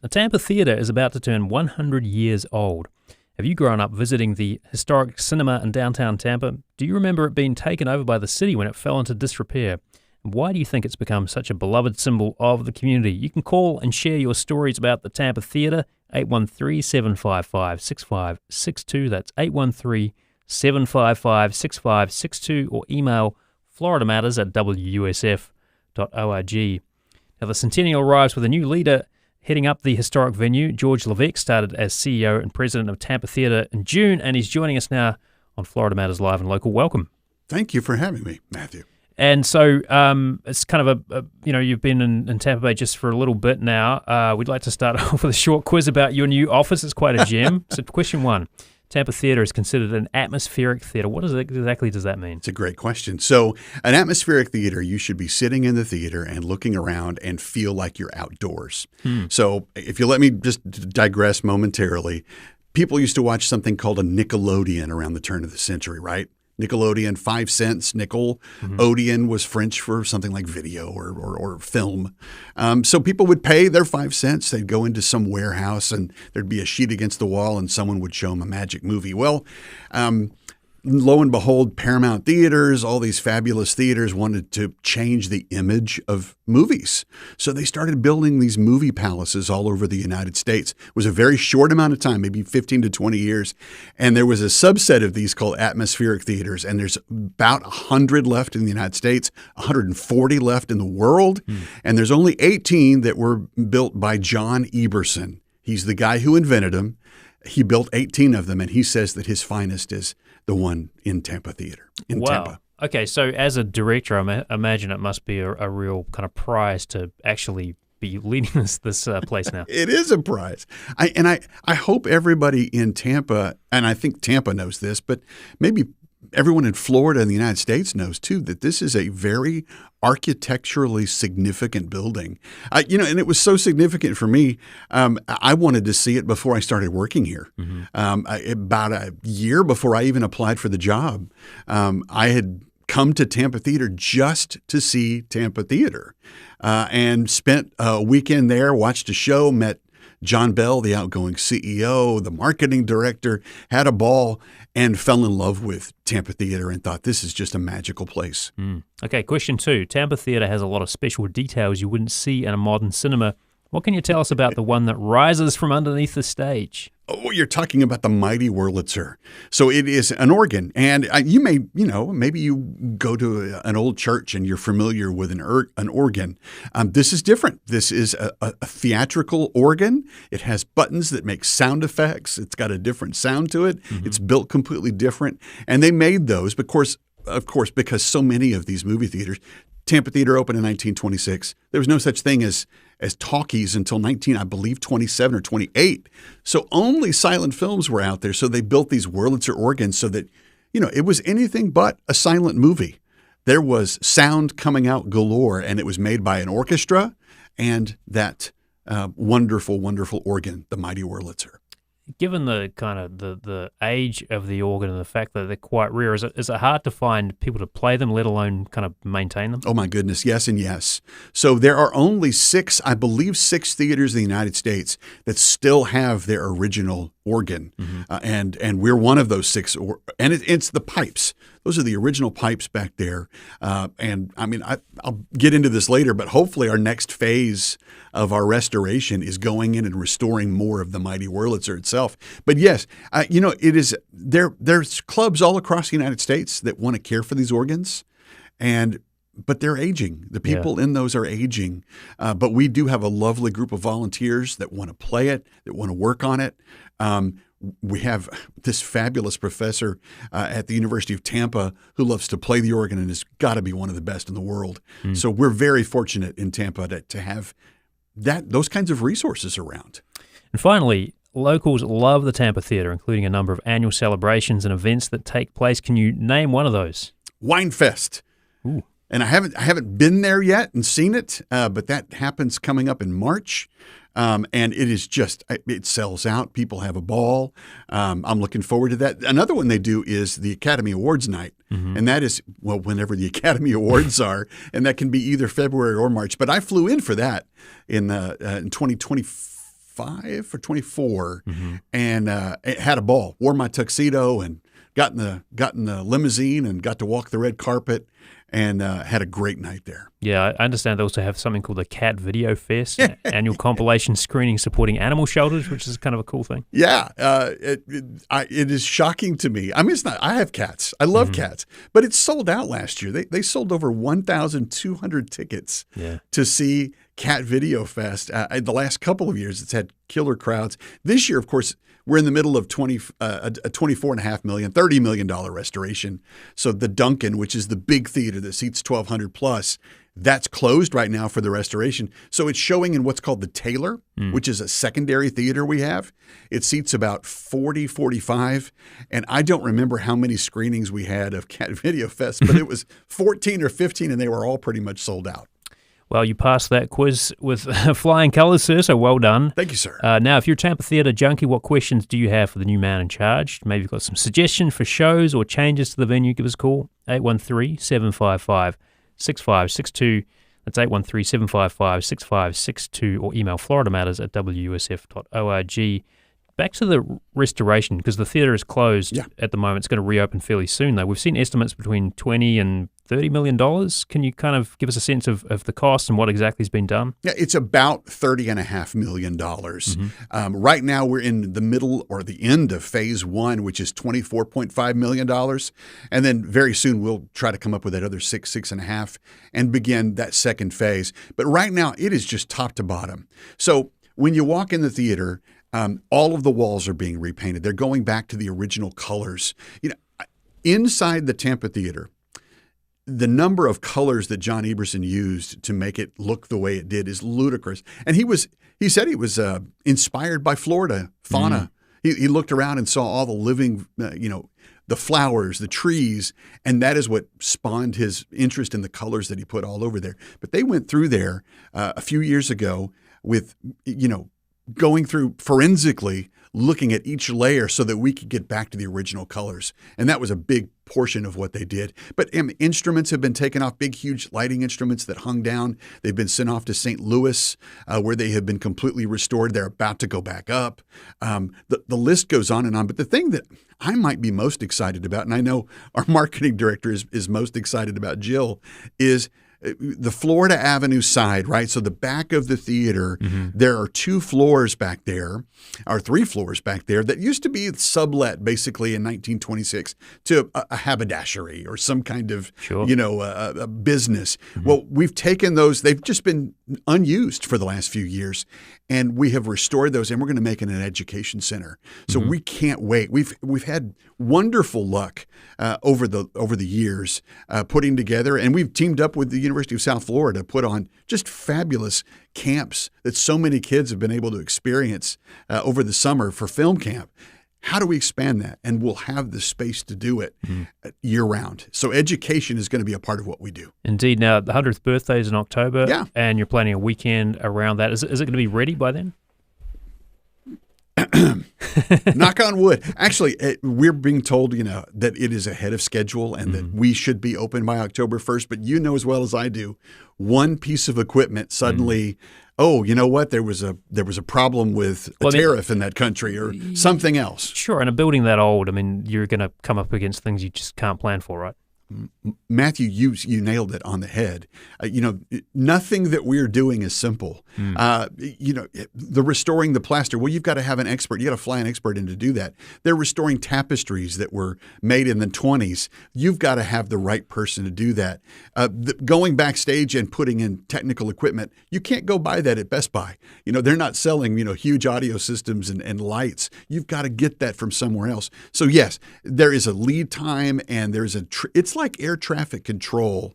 The Tampa Theatre is about to turn 100 years old. Have you grown up visiting the historic cinema in downtown Tampa? Do you remember it being taken over by the city when it fell into disrepair? And why do you think it's become such a beloved symbol of the community? You can call and share your stories about the Tampa Theatre, 813-755-6562. That's 813-755-6562, or email FloridaMatters@WUSF.org. Now, the Centennial arrives with a new leader heading up the historic venue. George Levesque started as CEO and president of Tampa Theatre in June, and he's joining us now on Florida Matters Live and Local. Welcome. Thank you for having me, Matthew. And so it's kind of you've been in Tampa Bay just for a little bit now. We'd like to start off with a short quiz about your new office. It's quite a gem. So question one. Tampa Theatre is considered an atmospheric theatre. What exactly does that mean? It's a great question. So an atmospheric theater, you should be sitting in the theater and looking around and feel like you're outdoors. So if you let me just digress momentarily, people used to watch something called a Nickelodeon around the turn of the century, right? Nickelodeon, 5 cents, nickel. Odeon was French for something like video or film. So people would pay their 5 cents. They'd go into some warehouse and there'd be a sheet against the wall and someone would show them a magic movie. Well, lo and behold, Paramount Theaters, all these fabulous theaters wanted to change the image of movies. So they started building these movie palaces all over the United States. It was a very short amount of time, maybe 15 to 20 years. And there was a subset of these called atmospheric theaters. And there's about 100 left in the United States, 140 left in the world. And there's only 18 that were built by John Eberson. He's the guy who invented them. He built 18 of them, and he says that his finest is the one in Tampa Theatre in Tampa. Okay, so as a director, I imagine it must be a real kind of prize to actually be leading this place now. It is a prize. I hope everybody in Tampa, and I think Tampa knows this, but maybe everyone in Florida and the United States knows too, that this is a very architecturally significant building. And it was so significant for me. I wanted to see it before I started working here. About a year before I even applied for the job, I had come to Tampa Theatre just to see Tampa Theatre, and spent a weekend there, watched a show, met John Bell, the outgoing CEO, the marketing director, had a ball, and fell in love with Tampa Theatre and thought this is just a magical place. Okay, question two. Tampa Theatre has a lot of special details you wouldn't see in a modern cinema. What can you tell us about the one that rises from underneath the stage? Oh, you're talking about the mighty Wurlitzer. So it is an organ. And you may, maybe you go to an old church and you're familiar with an organ. This is different. This is a theatrical organ. It has buttons that make sound effects. It's got a different sound to it. It's built completely different. And they made those, of course, because so many of these movie theaters, Tampa Theatre opened in 1926. There was no such thing as talkies until 27 or 28. So only silent films were out there. So they built these Wurlitzer organs so that, it was anything but a silent movie. There was sound coming out galore, and it was made by an orchestra and that wonderful, wonderful organ, the mighty Wurlitzer. Given the kind of the age of the organ and the fact that they're quite rare, is it hard to find people to play them, let alone kind of maintain them? Oh my goodness, yes and yes. So there are only 6 theaters in the United States that still have their original organ, and we're one of those 6. And it's the pipes. Those are the original pipes back there. And I mean, I'll get into this later, but hopefully our next phase of our restoration is going in and restoring more of the mighty Wurlitzer itself. But yes, it is there's clubs all across the United States that want to care for these organs, but they're aging. The people in those are aging. But we do have a lovely group of volunteers that want to play it, that want to work on it. We have this fabulous professor at the University of Tampa who loves to play the organ and has got to be one of the best in the world. So we're very fortunate in Tampa to have those kinds of resources around. And finally, locals love the Tampa Theatre, including a number of annual celebrations and events that take place. Can you name one of those? Wine Fest. Ooh. And I haven't been there yet and seen it, but that happens coming up in March. And it sells out. People have a ball. I'm looking forward to that. Another one they do is the Academy Awards night. And that is, whenever the Academy Awards are, and that can be either February or March. But I flew in for that in 2024. 25 or 24, and had a ball. Wore my tuxedo and got in the limousine and got to walk the red carpet, and had a great night there. Yeah, I understand they also have something called the Cat Video Fest, annual compilation screening supporting animal shelters, which is kind of a cool thing. Yeah, it is shocking to me. I mean, it's not. I have cats. I love cats, but it sold out last year. They sold over 1,200 tickets to see Cat Video Fest. The last couple of years, it's had killer crowds. This year, of course, we're in the middle of a $24.5 million, $30 million restoration. So the Duncan, which is the big theater that seats 1,200 plus, that's closed right now for the restoration. So it's showing in what's called the Taylor, which is a secondary theater we have. It seats about 40, 45. And I don't remember how many screenings we had of Cat Video Fest, but it was 14 or 15, and they were all pretty much sold out. Well, you passed that quiz with flying colours, sir, so well done. Thank you, sir. Now, if you're a Tampa Theatre junkie, what questions do you have for the new man in charge? Maybe you've got some suggestions for shows or changes to the venue. Give us a call, 813-755-6562. That's 813-755-6562, or email FloridaMatters@WUSF.org. Back to the restoration, because the theatre is closed at the moment. It's going to reopen fairly soon, though. We've seen estimates between $20 and $30 million. Can you kind of give us a sense of the cost and what exactly has been done? Yeah, it's about $30.5 million. Right now, we're in the middle or the end of phase one, which is $24.5 million. And then very soon, we'll try to come up with that other six and a half, and begin that second phase. But right now, it is just top to bottom. So when you walk in the theater, all of the walls are being repainted. They're going back to the original colors. You know, inside the Tampa Theater, the number of colors that John Eberson used to make it look the way it did is ludicrous. And he said he was inspired by Florida fauna. He looked around and saw all the living, the flowers, the trees, and that is what spawned his interest in the colors that he put all over there. But they went through there a few years ago with, going through forensically, looking at each layer so that we could get back to the original colors. And that was a big portion of what they did. But instruments have been taken off, big, huge lighting instruments that hung down. They've been sent off to St. Louis, where they have been completely restored. They're about to go back up. The list goes on and on. But the thing that I might be most excited about, and I know our marketing director is most excited about, Jill, is the Florida Avenue side, right? So the back of the theater, there are 2 floors back there, or 3 floors back there, that used to be sublet basically in 1926 to a haberdashery or some kind of, a business. Well, we've taken those, they've just been unused for the last few years, and we have restored those, and we're going to make it an education center. So we can't wait. We've had wonderful luck over the years putting together, and we've teamed up with the University of South Florida to put on just fabulous camps that so many kids have been able to experience over the summer for film camp. How do we expand that? And we'll have the space to do it year round. So education is going to be a part of what we do. Indeed. Now, the 100th birthday is in October, and you're planning a weekend around that. Is it going to be ready by then? Knock on wood. Actually, we're being told, that it is ahead of schedule and that we should be open by October 1st. But you know as well as I do, one piece of equipment suddenly, oh, you know what? There was a problem with a tariff in that country or something else. Sure, and a building that old, you're going to come up against things you just can't plan for, right? Matthew, you nailed it on the head. Nothing that we're doing is simple. The restoring the plaster, well, you've got to have an expert. You got to fly an expert in to do that. They're restoring tapestries that were made in the 20s. You've got to have the right person to do that. Going backstage and putting in technical equipment, you can't go buy that at Best Buy. They're not selling, huge audio systems and lights. You've got to get that from somewhere else. So yes, there is a lead time, and there's it's like air traffic control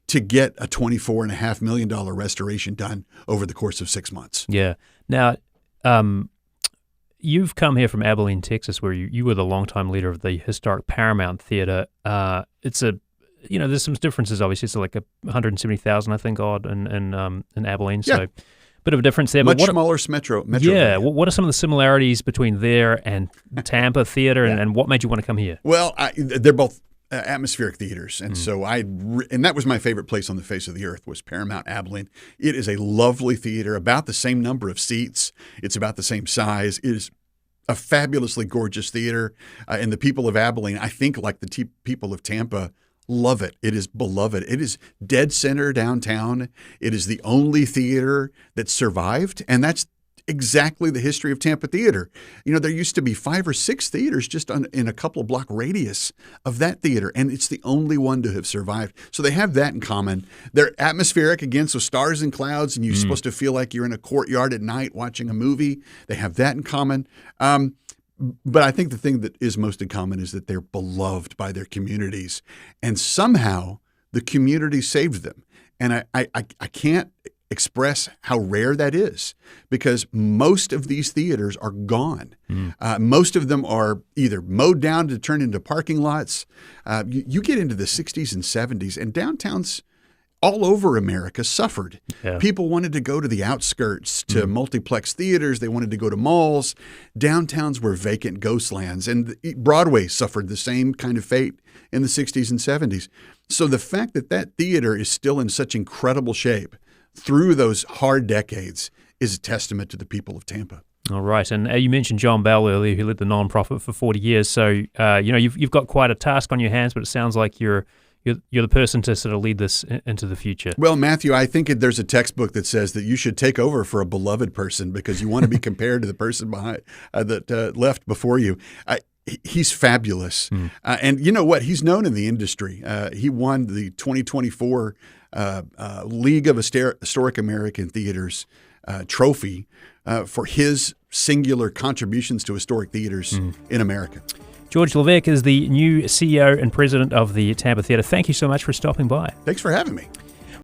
to get a $24.5 million restoration done over the course of 6 months. Yeah. Now, you've come here from Abilene, Texas, where you were the longtime leader of the historic Paramount Theater. There's some differences, obviously. It's like 170,000, I think, odd in Abilene. Yeah. So bit of a difference there. Much smaller metro. Yeah. What are some of the similarities between there and Tampa Theater, and what made you want to come here? Well, they're both atmospheric theaters. And so and that was my favorite place on the face of the earth was Paramount Abilene. It is a lovely theater, about the same number of seats. It's about the same size. It is a fabulously gorgeous theater. And the people of Abilene, I think like the people of Tampa, love it. It is beloved. It is dead center downtown. It is the only theater that survived. And that's exactly the history of Tampa theater. You know, there used to be 5 or 6 theaters just in a couple of block radius of that theater, and it's the only one to have survived. So they have that in common. They're atmospheric, again, so stars and clouds, and you're supposed to feel like you're in a courtyard at night watching a movie. They have that in common. But I think the thing that is most in common is that they're beloved by their communities, and somehow the community saved them. And I can't express how rare that is, because most of these theaters are gone. Most of them are either mowed down to turn into parking lots. You get into the 60s and 70s, and downtowns all over America suffered. Yeah. People wanted to go to the outskirts, to multiplex theaters. They wanted to go to malls. Downtowns were vacant ghost lands, and Broadway suffered the same kind of fate in the 60s and 70s. So the fact that that theater is still in such incredible shape through those hard decades is a testament to the people of Tampa. All right, and you mentioned John Bell earlier, who led the nonprofit for 40 years. So you've got quite a task on your hands, but it sounds like you're the person to sort of lead this into the future. Well, Matthew, I think there's a textbook that says that you should take over for a beloved person because you want to be compared to the person behind that left before you. He's fabulous, and you know what? He's known in the industry. He won the 2024 League of Historic American Theaters trophy for his singular contributions to historic theaters in America. George Levesque is the new CEO and president of the Tampa Theatre. Thank you so much for stopping by. Thanks for having me.